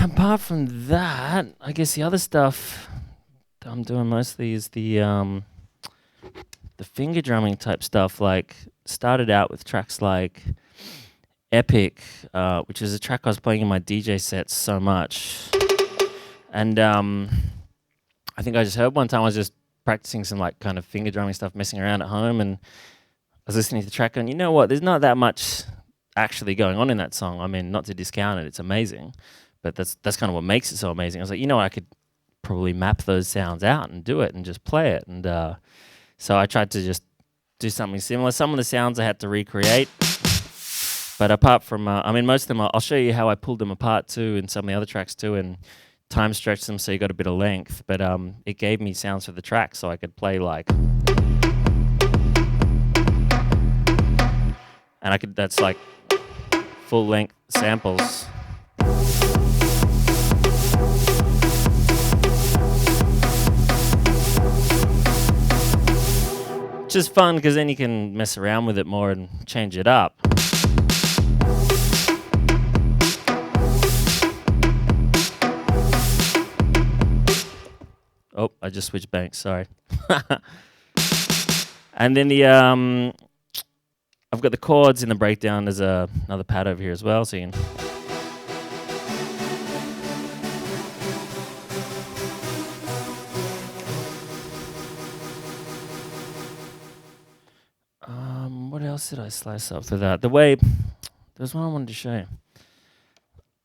Apart from that, I guess the other stuff that I'm doing mostly is the finger drumming type stuff. Like, started out with tracks like Epic, which is a track I was playing in my DJ sets so much. And I think I just heard one time I was just practicing some like kind of finger drumming stuff, messing around at home, and I was listening to the track and you know what, there's not that much actually going on in that song. I mean, not to discount it, it's amazing, but that's kind of what makes it so amazing. I was like, you know what, I could probably map those sounds out and do it and just play it. And so I tried to just do something similar. Some of the sounds I had to recreate, but apart from, I mean, most of them, I'll show you how I pulled them apart too in some of the other tracks too, and time stretched them so you got a bit of length. But it gave me sounds for the track so I could play like, and I could, that's like full length samples. Which is fun because then you can mess around with it more and change it up. Oh, I just switched banks, sorry. And then the I've got the chords in the breakdown. There's another pad over here as well, so you can. What else did I slice up for that? There's one I wanted to show you.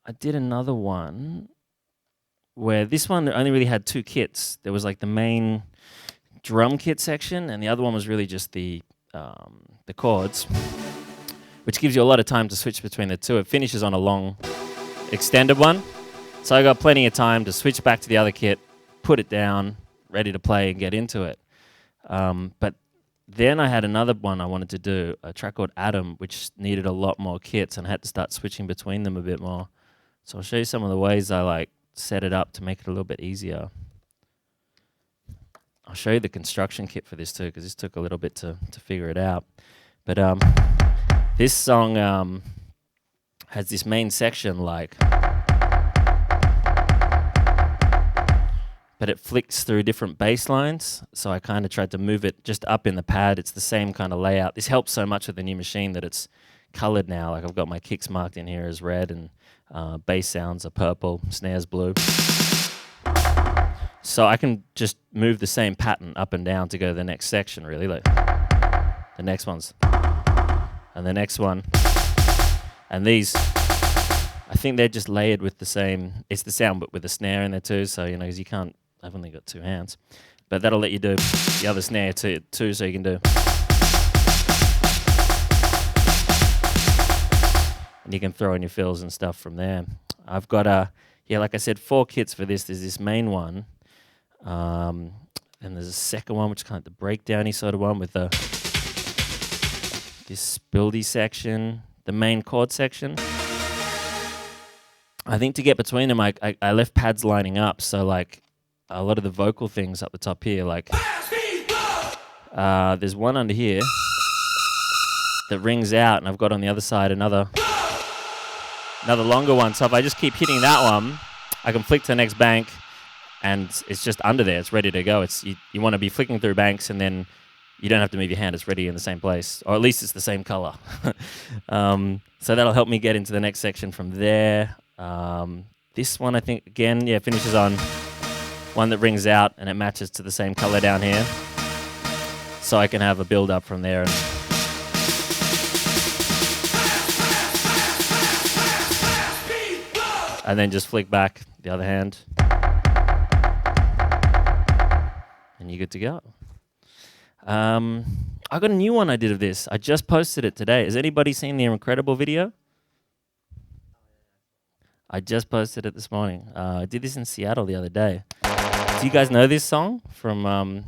I did another one where this one only really had two kits. There was like the main drum kit section, and the other one was really just the chords, which gives you a lot of time to switch between the two. It finishes on a long extended one, so I got plenty of time to switch back to the other kit, put it down, ready to play and get into it. But then I had another one I wanted to do, a track called Atom, which needed a lot more kits, and I had to start switching between them a bit more. So I'll show you some of the ways I like set it up to make it a little bit easier. I'll show you the construction kit for this too, because this took a little bit to figure it out. But this song has this main section like, but it flicks through different bass lines, so I kind of tried to move it just up in the pad. It's the same kind of layout. This helps so much with the new Maschine that it's colored now. Like I've got my kicks marked in here as red, and bass sounds are purple, snares blue. So I can just move the same pattern up and down to go to the next section, really. Like the next one's, and the next one. And these, I think they're just layered with the same, it's the sound but with a snare in there too, so you know, because you can't, I've only got two hands. But that'll let you do the other snare too, so you can do. And you can throw in your fills and stuff from there. I've got like I said, 4 kits for this. There's this main one. And there's a second one, which is kind of the breakdowny sort of one with this buildy section, the main chord section. I think to get between them, I left pads lining up, so like a lot of the vocal things up the top here, like there's one under here that rings out, and I've got on the other side another longer one. So if I just keep hitting that one, I can flick to the next bank, and it's just under there. It's ready to go. It's you want to be flicking through banks, and then you don't have to move your hand. It's ready in the same place, or at least it's the same color. So that'll help me get into the next section from there. This one, I think, again, finishes on one that rings out, and it matches to the same color down here. So I can have a build up from there. And then just flick back the other hand. And you're good to go. I got a new one I did of this. I just posted it today. Has anybody seen the Incredible video? I just posted it this morning. I did this in Seattle the other day. Do you guys know this song from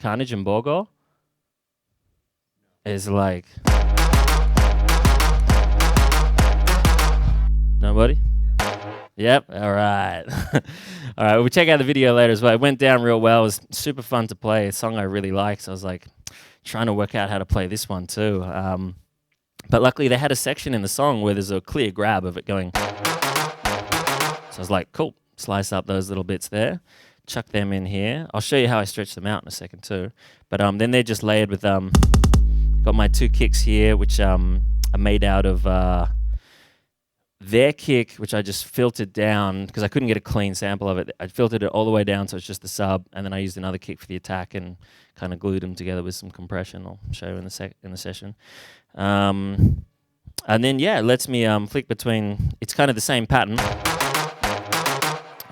Carnage and Borgore? It's like... Nobody? Yep. All right. All right. We'll check out the video later as well. It went down real well. It was super fun to play. A song I really like. So I was like trying to work out how to play this one too. But luckily they had a section in the song where there's a clear grab of it going. So I was like, cool. Slice up those little bits there. Chuck them in here. I'll show you how I stretch them out in a second too. But then they're just layered with got my 2 kicks here, which are made out of their kick, which I just filtered down because I couldn't get a clean sample of it. I filtered it all the way down so it's just the sub, and then I used another kick for the attack and kind of glued them together with some compression. I'll show you in the session. And then it lets me flick between. It's kind of the same pattern,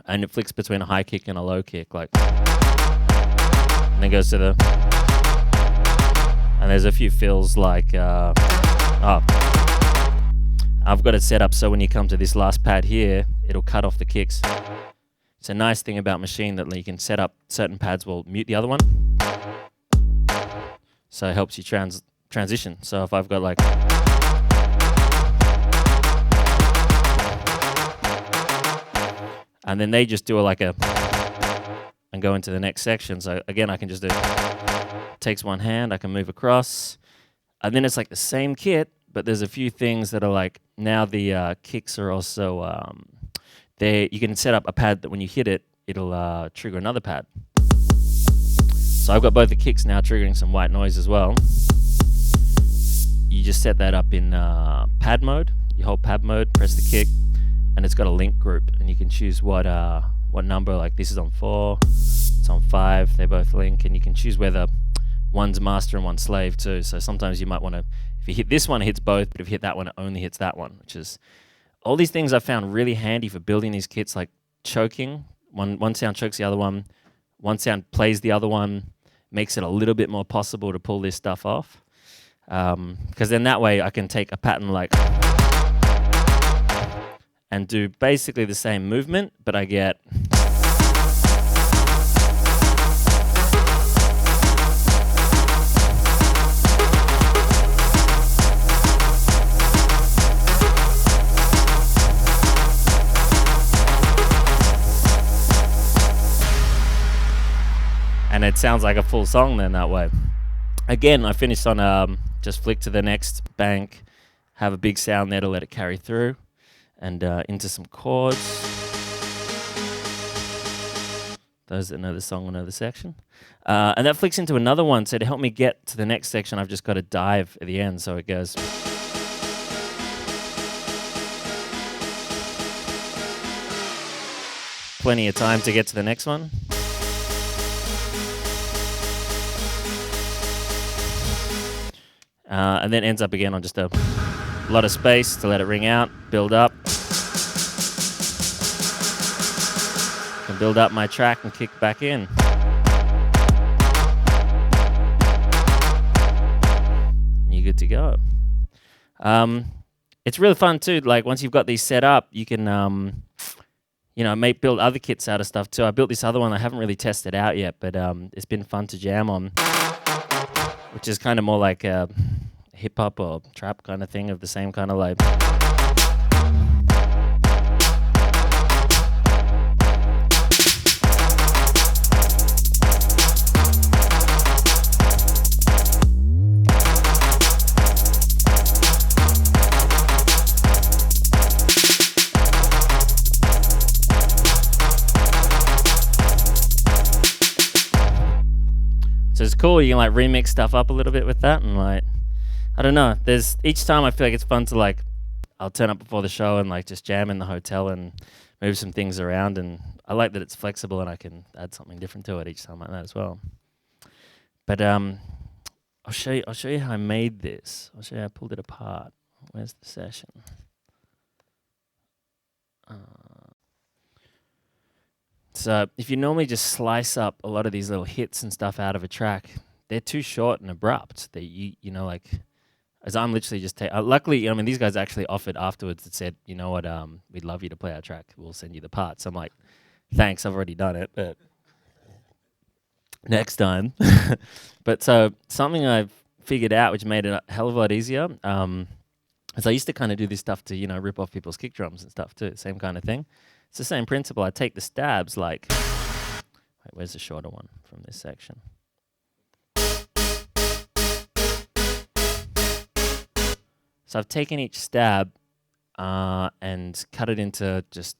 and it flicks between a high kick and a low kick, like, and then goes to the. And there's a few fills like I've got it set up so when you come to this last pad here, it'll cut off the kicks. It's a nice thing about Maschine that you can set up certain pads will mute the other one. So it helps you transition. So if I've got like... And then they just do like a... And go into the next section. So again, I can just do... Takes one hand, I can move across. And then it's like the same kit, but there's a few things that are like, now the kicks are also, you can set up a pad that when you hit it, it'll trigger another pad. So I've got both the kicks now triggering some white noise as well. You just set that up in pad mode. You hold pad mode, press the kick, and it's got a link group, and you can choose what number, like this is on 4, it's on 5, they both link, and you can choose whether one's master and one's slave too. So sometimes you might want to, if you hit this one, it hits both, but if you hit that one, it only hits that one, which is, all these things I found really handy for building these kits, like choking. One sound chokes the other one sound plays the other one, makes it a little bit more possible to pull this stuff off. Because then that way I can take a pattern like, and do basically the same movement, but I get... And it sounds like a full song then that way. Again, I finished on just flick to the next bank, have a big sound there to let it carry through, and into some chords. Those that know the song will know the section. And that flicks into another one, so to help me get to the next section, I've just got to dive at the end, so it goes... Plenty of time to get to the next one. And then ends up again on just a lot of space to let it ring out, build up. Can build up my track and kick back in. You're good to go. It's really fun too. Like once you've got these set up, you can, build other kits out of stuff too. I built this other one I haven't really tested out yet, but it's been fun to jam on, which is kind of more like a hip hop or trap kind of thing of the same kind of like. So it's cool, you can like remix stuff up a little bit with that, and like, I don't know, there's, each time I feel like it's fun to like, I'll turn up before the show and like just jam in the hotel and move some things around, and I like that it's flexible and I can add something different to it each time like that as well. But I'll show you how I made this. I'll show you how I pulled it apart. Where's the session? So if you normally just slice up a lot of these little hits and stuff out of a track, they're too short and abrupt. They, like, as I'm literally just luckily, these guys actually offered afterwards that said, you know what, we'd love you to play our track. We'll send you the parts. I'm like, thanks, I've already done it, but next time. But so something I've figured out, which made it a hell of a lot easier, is I used to kind of do this stuff to, rip off people's kick drums and stuff too, same kind of thing. It's the same principle. I take the stabs like, wait, where's the shorter one from this section? So I've taken each stab and cut it into just,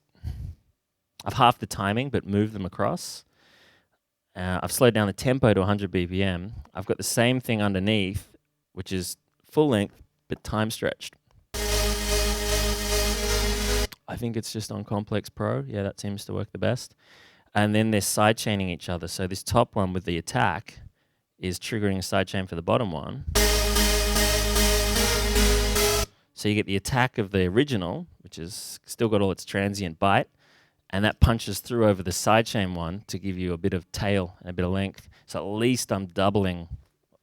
I've halved the timing, but moved them across. I've slowed down the tempo to 100 BPM. I've got the same thing underneath, which is full length, but time stretched. I think it's just on Complex Pro. Yeah, that seems to work the best. And then they're side chaining each other. So this top one with the attack is triggering a side chain for the bottom one. So you get the attack of the original, which is still got all its transient bite, and that punches through over the sidechain one to give you a bit of tail and a bit of length. So at least I'm doubling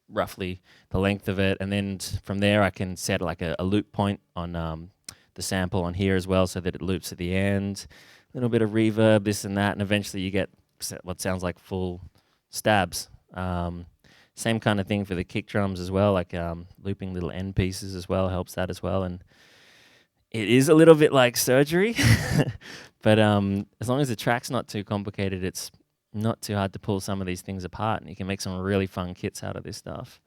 roughly the length of it, and then from there I can set like a loop point on the sample on here as well, so that it loops at the end. A little bit of reverb, this and that, and eventually you get what sounds like full stabs. Same kind of thing for the kick drums as well, like looping little end pieces as well helps that as well. And it is a little bit like surgery, but as long as the track's not too complicated, it's not too hard to pull some of these things apart, and you can make some really fun kits out of this stuff.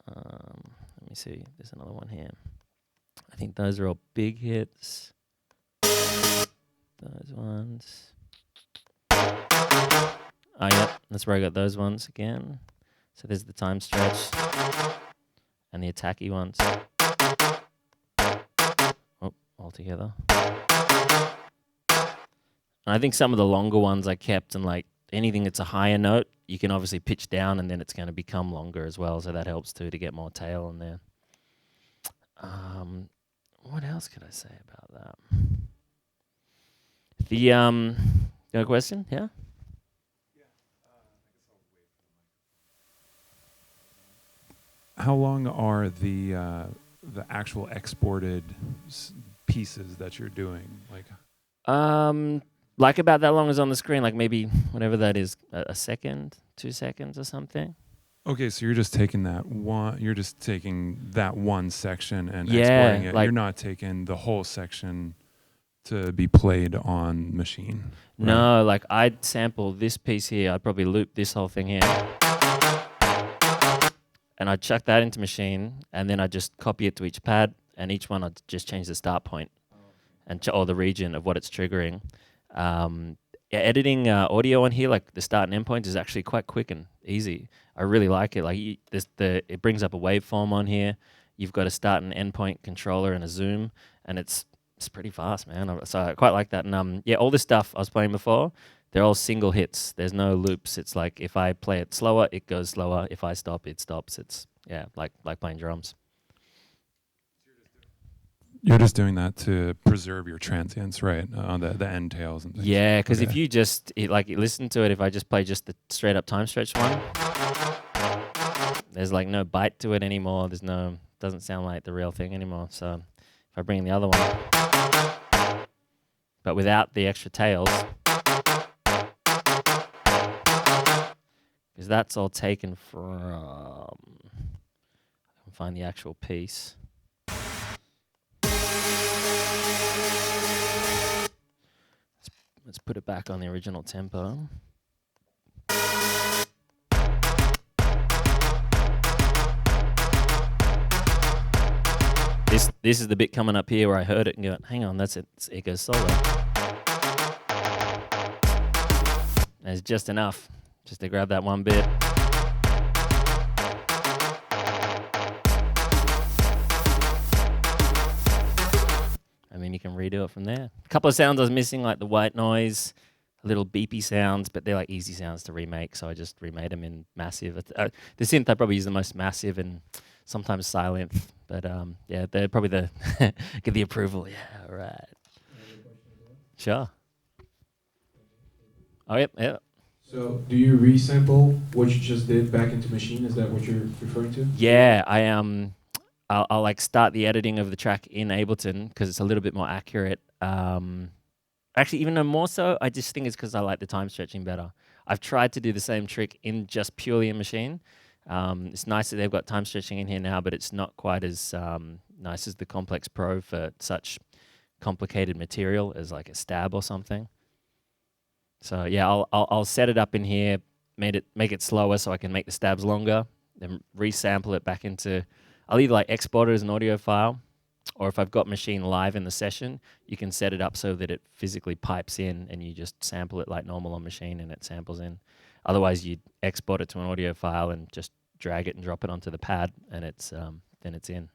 Let me see, there's another one here. I think those are all big hits. Those ones. Oh, yep, that's where I got those ones again. So there's the time stretch and the attacky ones. Oh, all together. And I think some of the longer ones I kept, and like anything that's a higher note, you can obviously pitch down and then it's going to become longer as well. So that helps too, to get more tail in there. What else could I say about that? The, you have a question? Yeah? How long are the actual exported pieces that you're doing? Like about that long as on the screen, like maybe whatever that is, a second, 2 seconds or something. Okay, so you're just taking that one. You're just taking that one section and Yeah, exporting it. like You're not taking the whole section to be played on Maschine. Right? No, like I'd sample this piece here. I'd probably loop this whole thing here, and I'd chuck that into Maschine, and then I'd just copy it to each pad, and each one I'd just change the start point and or the region of what it's triggering. Editing audio on here, like the start and end point, is actually quite quick and easy. I really like it. Like it brings up a waveform on here. You've got a start and end point controller and a zoom, and it's pretty fast, man. So I quite like that. And yeah, all this stuff I was playing before, they're all single hits. There's no loops. It's like if I play it slower, it goes slower. If I stop, it stops. It's like playing drums. You're just doing that to preserve your transients, right? On the end tails and things. Yeah, because if you just listen to it, if I just play just the straight up time stretch one, there's like no bite to it anymore. Doesn't sound like the real thing anymore. So if I bring in the other one, but without the extra tails, because that's all taken from, I can find the actual piece. Let's put it back on the original tempo. This is the bit coming up here where I heard it and go, hang on, that's it. It goes solo. And it's just enough, just to grab that one bit. And then you can redo it from there. A couple of sounds I was missing, like the white noise, little beepy sounds, but they're like easy sounds to remake, so I just remade them in massive. The synth I probably use the most massive and sometimes silent, but yeah, they're probably the get the approval. Yeah, all right. Sure. Oh, yep. So, do you resample what you just did back into Maschine? Is that what you're referring to? Yeah, I'll like start the editing of the track in Ableton because it's a little bit more accurate. Actually, even though more so, I just think it's because I like the time stretching better. I've tried to do the same trick in just purely in Maschine. It's nice that they've got time stretching in here now, but it's not quite as nice as the Complex Pro for such complicated material as like a stab or something. So yeah, I'll set it up in here, make it slower so I can make the stabs longer, then resample it back into. I'll either like export it as an audio file, or if I've got Maschine live in the session, you can set it up so that it physically pipes in and you just sample it like normal on Maschine and it samples in. Otherwise, you'd export it to an audio file and just drag it and drop it onto the pad, and it's then it's in.